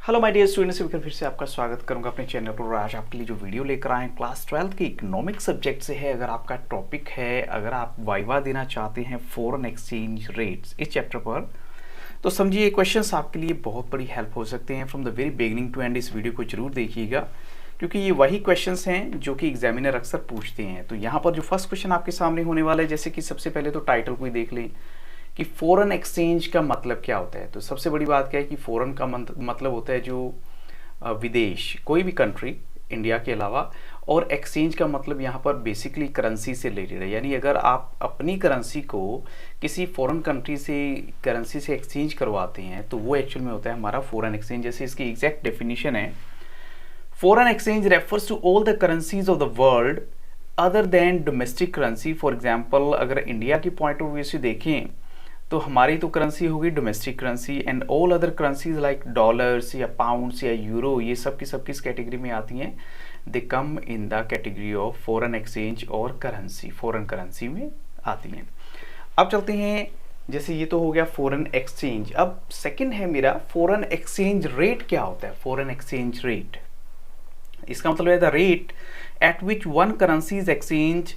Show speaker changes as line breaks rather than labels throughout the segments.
Hello my dear students, फिर से आपका स्वागत करूंगा अपने चैनल पर। आज आपके लिए जो वीडियो लेकर आए हैं क्लास 12 के इकोनॉमिक सब्जेक्ट से है। अगर आपका टॉपिक है, अगर आप वाइवा देना चाहते हैं फॉरेन एक्सचेंज रेट्स इस चैप्टर पर, तो समझिए क्वेश्चंस आपके लिए बहुत बड़ी हेल्प हो सकते हैं। From the very beginning to end इस वीडियो को जरूर देखिएगा, क्योंकि ये वही क्वेश्चंस हैं जो कि एग्जामिनर अक्सर पूछते हैं। तो यहाँ पर जो फर्स्ट क्वेश्चन आपके सामने होने वाला है, जैसे कि सबसे पहले तो टाइटल को ही देख लें कि फॉरेन एक्सचेंज का मतलब क्या होता है। तो सबसे बड़ी बात क्या है कि फॉरेन का मतलब होता है जो विदेश, कोई भी कंट्री इंडिया के अलावा, और एक्सचेंज का मतलब यहाँ पर बेसिकली करेंसी से रिलेटेड है। यानी अगर आप अपनी करेंसी को किसी फॉरेन कंट्री से करेंसी से एक्सचेंज करवाते हैं तो वो एक्चुअल में होता है हमारा फॉरेन एक्सचेंज। जैसे इसकी एग्जैक्ट डेफिनेशन है, foreign exchange refers to all the currencies of the world other than domestic currency. For example, अगर इंडिया की पॉइंट ऑफ व्यू से देखें तो हमारी तो करेंसी होगी domestic currency, and all other currencies like dollars या पाउंड्स या यूरो, ये सब किस कैटेगरी में आती हैं? They come in the category of foreign exchange और करेंसी, फॉरेन करेंसी में आती हैं। अब चलते हैं, जैसे ये तो हो गया फॉरेन एक्सचेंज। अब सेकंड है मेरा फॉरेन एक्सचेंज रेट। क्या होता है फॉरेन एक्सचेंज रेट? इसका मतलब है the rate at which one currency is exchange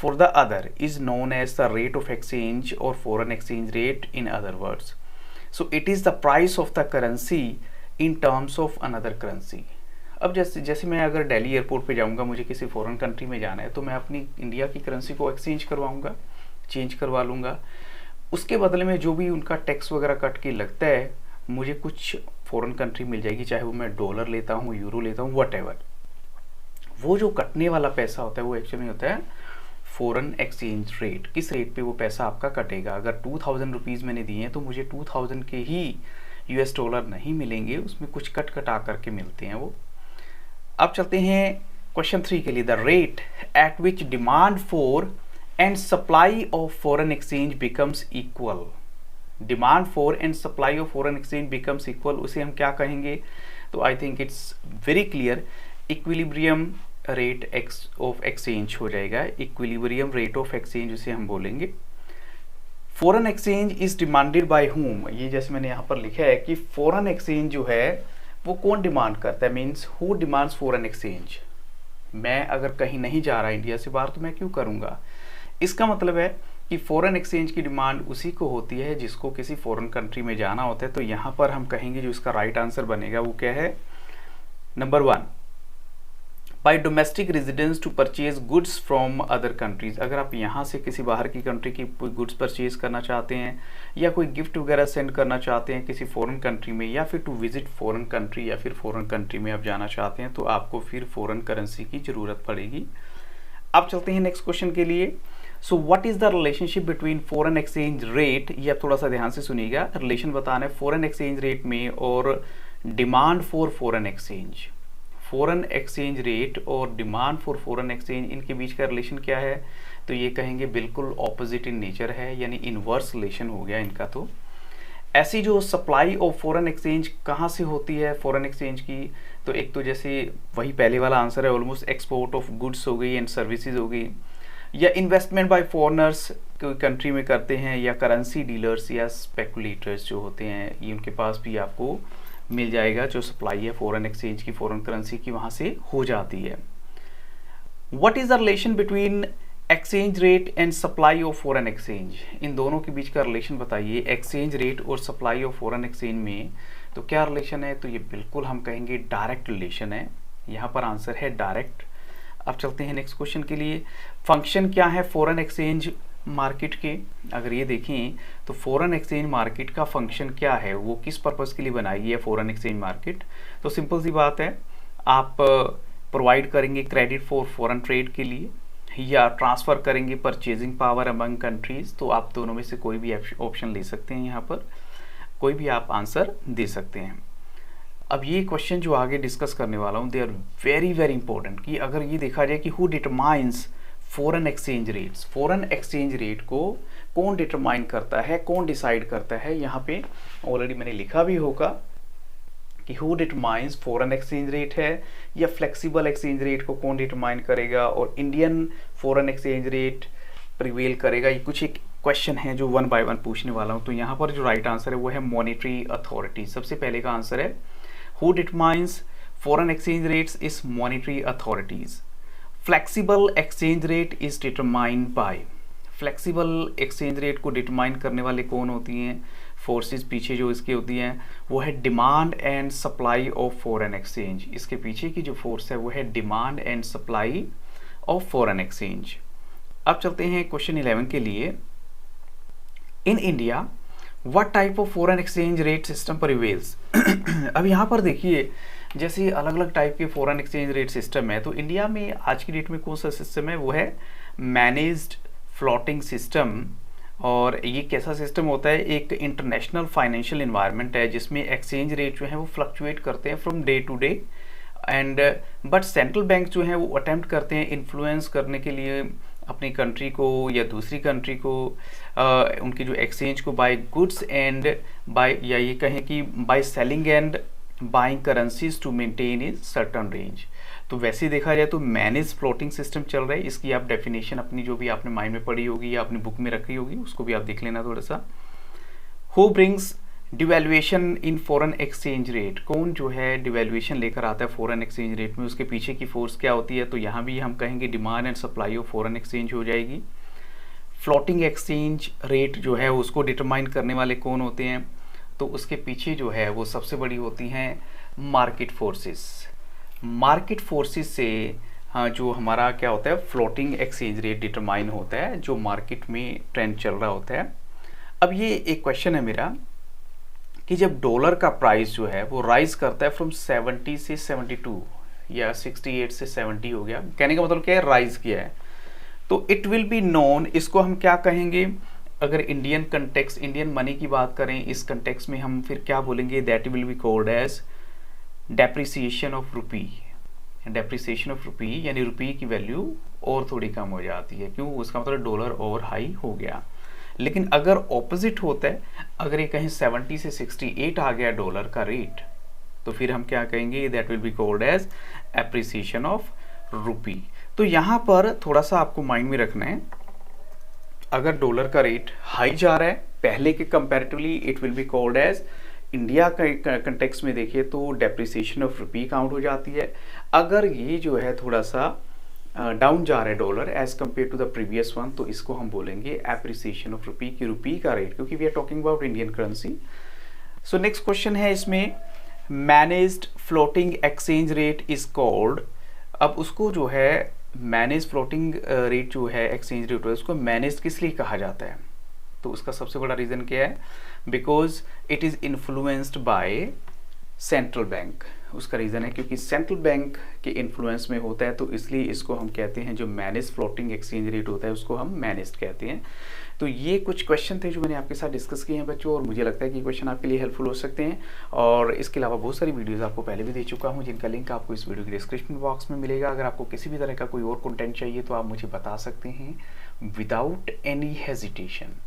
for the other is known as the rate of exchange or foreign exchange rate in other words. So it is the price of the currency in terms of another currency. अब जैसे मैं अगर Delhi airport पे जाऊंगा, मुझे किसी foreign country में जाना है, तो मैं अपनी इंडिया की करेंसी को एक्सचेंज करवाऊंगा, चेंज करवा लूँगा। उसके बदले में जो भी उनका टैक्स वगैरह कट के लगता है, मुझे कुछ फॉरेन कंट्री मिल जाएगी, चाहे वो मैं डॉलर लेता हूँ, यूरो लेता हूँ, वट। वो जो कटने वाला पैसा होता है वो एक्चुअली होता है फॉरेन एक्सचेंज रेट। किस रेट पे वो पैसा आपका कटेगा? अगर 2000 रुपीज़ मैंने दिए हैं तो मुझे 2000 के ही यूएस डॉलर नहीं मिलेंगे, उसमें कुछ कटा करके मिलते हैं वो। अब चलते हैं क्वेश्चन 3 के लिए। The rate at which demand for and supply of foreign exchange becomes equal. Demand for and supply of foreign exchange becomes equal, उसे हम क्या कहेंगे? तो I think it's very clear, equilibrium rate of exchange हो जाएगा। Equilibrium rate of exchange उसे हम बोलेंगे। Foreign exchange is demanded by whom. ये जैसे मैंने यहाँ पर लिखा है कि फॉरेन एक्सचेंज जो है वो कौन डिमांड करता है, means who demands foreign exchange. मैं अगर कहीं नहीं जा रहा इंडिया से बाहर तो मैं क्यों करूँगा? इसका मतलब है कि फॉरेन एक्सचेंज की डिमांड उसी को होती है जिसको किसी फॉरेन कंट्री में जाना होता है। तो यहाँ पर हम कहेंगे जो इसका राइट आंसर बनेगा वो क्या है? Number 1, by domestic residence to purchase goods from other countries. अगर आप यहाँ से किसी बाहर की कंट्री की कोई गुड्स परचेज करना चाहते हैं या कोई गिफ्ट वगैरह सेंड करना चाहते हैं किसी फॉरेन कंट्री में, या फिर टू विजिट फॉरेन कंट्री, या फिर फॉरेन कंट्री में आप जाना चाहते हैं, तो आपको फिर फॉरेन करेंसी की ज़रूरत पड़ेगी। अब चलते हैं नेक्स्ट क्वेश्चन के लिए। So what is the relationship between foreign exchange rate? ये आप थोड़ा सा ध्यान से सुनिएगा, रिलेशन बताना है फॉरेन एक्सचेंज रेट में और demand for foreign exchange. Foreign exchange rate और डिमांड फॉर फॉरेन एक्सचेंज, इनके बीच का रिलेशन क्या है? तो ये कहेंगे बिल्कुल ऑपोजिट इन नेचर है, यानी इनवर्स रिलेशन हो गया इनका। तो ऐसी जो सप्लाई ऑफ फॉरेन एक्सचेंज कहाँ से होती है फॉरेन एक्सचेंज की? तो एक तो जैसे वही पहले वाला आंसर है, ऑलमोस्ट एक्सपोर्ट ऑफ गुड्स हो गई एंड सर्विसेज हो गई, या इन्वेस्टमेंट बाय फॉरेनर्स कोई कंट्री में करते हैं, या करेंसी डीलर्स या स्पेकुलेटर्स जो होते हैं, ये उनके पास भी आपको मिल जाएगा। जो सप्लाई है फॉरेन एक्सचेंज की, फॉरेन करेंसी की, वहां से हो जाती है। What is the relation between exchange rate and supply of foreign exchange? इन दोनों के बीच का रिलेशन बताइए, एक्सचेंज रेट और सप्लाई ऑफ फॉरेन एक्सचेंज में। तो क्या रिलेशन है? तो ये बिल्कुल हम कहेंगे डायरेक्ट रिलेशन है। यहाँ पर आंसर है डायरेक्ट। अब चलते हैं नेक्स्ट क्वेश्चन के लिए। फंक्शन क्या है फॉरेन एक्सचेंज मार्केट के? अगर ये देखें तो फॉरेन एक्सचेंज मार्केट का फंक्शन क्या है, वो किस पर्पस के लिए बनाई है फॉरेन एक्सचेंज मार्केट? तो सिंपल सी बात है, आप प्रोवाइड करेंगे क्रेडिट फॉर फॉरेन ट्रेड के लिए, या ट्रांसफ़र करेंगे परचेजिंग पावर अमंग कंट्रीज। तो आप दोनों में से कोई भी ऑप्शन ले सकते हैं, यहाँ पर कोई भी आप आंसर दे सकते हैं। अब ये क्वेश्चन जो आगे डिस्कस करने वाला हूँ, they are very very important. कि अगर ये देखा जाए कि who determines foreign exchange rates, foreign exchange rate को कौन डिटरमाइन करता है, कौन डिसाइड करता है? यहाँ पे ऑलरेडी मैंने लिखा भी होगा कि who determines foreign exchange rate है, या फ्लेक्सिबल एक्सचेंज रेट को कौन डिटरमाइन करेगा, और Indian foreign exchange rate prevail करेगा। ये कुछ एक क्वेश्चन है जो 1 बाय 1 पूछने वाला हूँ। तो यहाँ पर जो राइट आंसर है वो है मॉनेटरी अथॉरिटी। सबसे पहले का आंसर है Who determines foreign exchange rates is monetary authorities. Flexible exchange rate is determined by. Flexible exchange rate को डिटरमाइन करने वाले कौन होती हैं, फोर्सेस पीछे जो इसके होती हैं वो है demand and supply of foreign exchange. इसके पीछे की जो फोर्स है वो है demand and supply of foreign exchange. अब चलते हैं क्वेश्चन 11 के लिए। In India what type of foreign exchange rate system prevails. अब यहाँ पर देखिए जैसे अलग अलग टाइप के फॉरेन एक्सचेंज रेट सिस्टम है, तो इंडिया में आज की डेट में कौन सा सिस्टम है, वो है मैनेज्ड फ्लोटिंग सिस्टम। और ये कैसा सिस्टम होता है, एक इंटरनेशनल फाइनेंशियल इन्वायरमेंट है जिसमें एक्सचेंज रेट जो है वो फ्लक्चुएट करते हैं from day to day and but central bank जो है वो अटेम्प्ट करते हैं इन्फ्लुएंस करने के लिए अपनी कंट्री को या दूसरी कंट्री को उनकी जो एक्सचेंज को बाय गुड्स एंड बाय, या ये कहें कि by selling and buying currencies to maintain a certain range. तो वैसे देखा जाए तो मैनेज फ्लोटिंग सिस्टम चल रहा है। इसकी आप डेफिनेशन अपनी जो भी आपने माइंड में पढ़ी होगी या अपनी बुक में रखी होगी उसको भी आप देख लेना थोड़ा सा। Who brings devaluation in foreign exchange rate, कौन जो है डिवेल्युएशन लेकर आता है फॉरेन एक्सचेंज रेट में, उसके पीछे की फोर्स क्या होती है, तो यहाँ भी हम कहेंगे demand and supply of foreign exchange हो जाएगी। फ्लोटिंग एक्सचेंज रेट जो है उसको डिटरमाइन करने वाले कौन होते हैं, तो उसके पीछे जो है वो सबसे बड़ी होती हैं मार्केट फोर्सेस। मार्केट फोर्सेस से हाँ जो हमारा क्या होता है फ्लोटिंग एक्सचेंज रेट डिटरमाइन होता है, जो मार्केट में ट्रेंड चल रहा होता है। अब ये एक क्वेश्चन है मेरा कि जब डॉलर का प्राइस जो है वो राइज करता है फ्रॉम 70 से 72 या 68 से 70 हो गया, कहने का मतलब क्या है, राइज किया है, तो इट विल बी नोन, इसको हम क्या कहेंगे, अगर इंडियन कंटेक्स इंडियन मनी की बात करें इस कंटेक्स में हम फिर क्या बोलेंगे, that will be called as depreciation of rupee. Depreciation of rupee यानी रुपी की वैल्यू और थोड़ी कम हो जाती है, क्यों, उसका मतलब डॉलर ओवर हाई हो गया। लेकिन अगर ऑपोजिट होता है, अगर ये कहीं 70 से 68 आ गया डॉलर का रेट, तो फिर हम क्या कहेंगे, that will be called as appreciation of rupee. तो यहाँ पर थोड़ा सा आपको माइंड में रखना है, अगर डॉलर का रेट हाई जा रहा है पहले के comparatively, it will be called as, India का कंटेक्स्ट में देखिए तो डेप्रिसिएशन ऑफ रुपी काउंट हो जाती है। अगर ये जो है थोड़ा सा डाउन जा रहा है dollar as compare to the previous one, तो इसको हम बोलेंगे एप्रिसिएशन ऑफ रुपी, की रुपी का रेट, क्योंकि we are talking about Indian currency. So next question है इसमें, managed floating exchange rate is called. अब उसको जो है मैनेज फ्लोटिंग रेट जो है एक्सचेंज रेट है उसको मैनेज किस लिए कहा जाता है, तो उसका सबसे बड़ा रीजन क्या है, because it is influenced by central bank. उसका रीज़न है क्योंकि सेंट्रल बैंक के इन्फ्लुएंस में होता है, तो इसलिए इसको हम कहते हैं, जो मैनेज फ्लोटिंग एक्सचेंज रेट होता है उसको हम मैनेज्ड कहते हैं। तो ये कुछ क्वेश्चन थे जो मैंने आपके साथ डिस्कस किए हैं बच्चों, और मुझे लगता है कि क्वेश्चन आपके लिए हेल्पफुल हो सकते हैं। और इसके अलावा बहुत सारी वीडियोस आपको पहले भी दे चुका हूँ, जिनका लिंक आपको इस वीडियो के डिस्क्रिप्शन बॉक्स में मिलेगा। अगर आपको किसी भी तरह का कोई और कंटेंट चाहिए तो आप मुझे बता सकते हैं विदाउट एनी हेजिटेशन,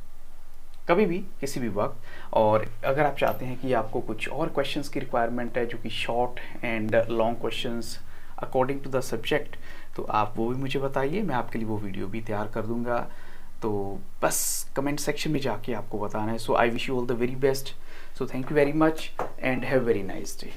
कभी भी किसी भी वक्त। और अगर आप चाहते हैं कि आपको कुछ और क्वेश्चंस की रिक्वायरमेंट है जो कि short and long questions according to the subject, तो आप वो भी मुझे बताइए, मैं आपके लिए वो वीडियो भी तैयार कर दूंगा। तो बस कमेंट सेक्शन में जाके आपको बताना है। So I wish you all the very best. So thank you very much and have very nice day.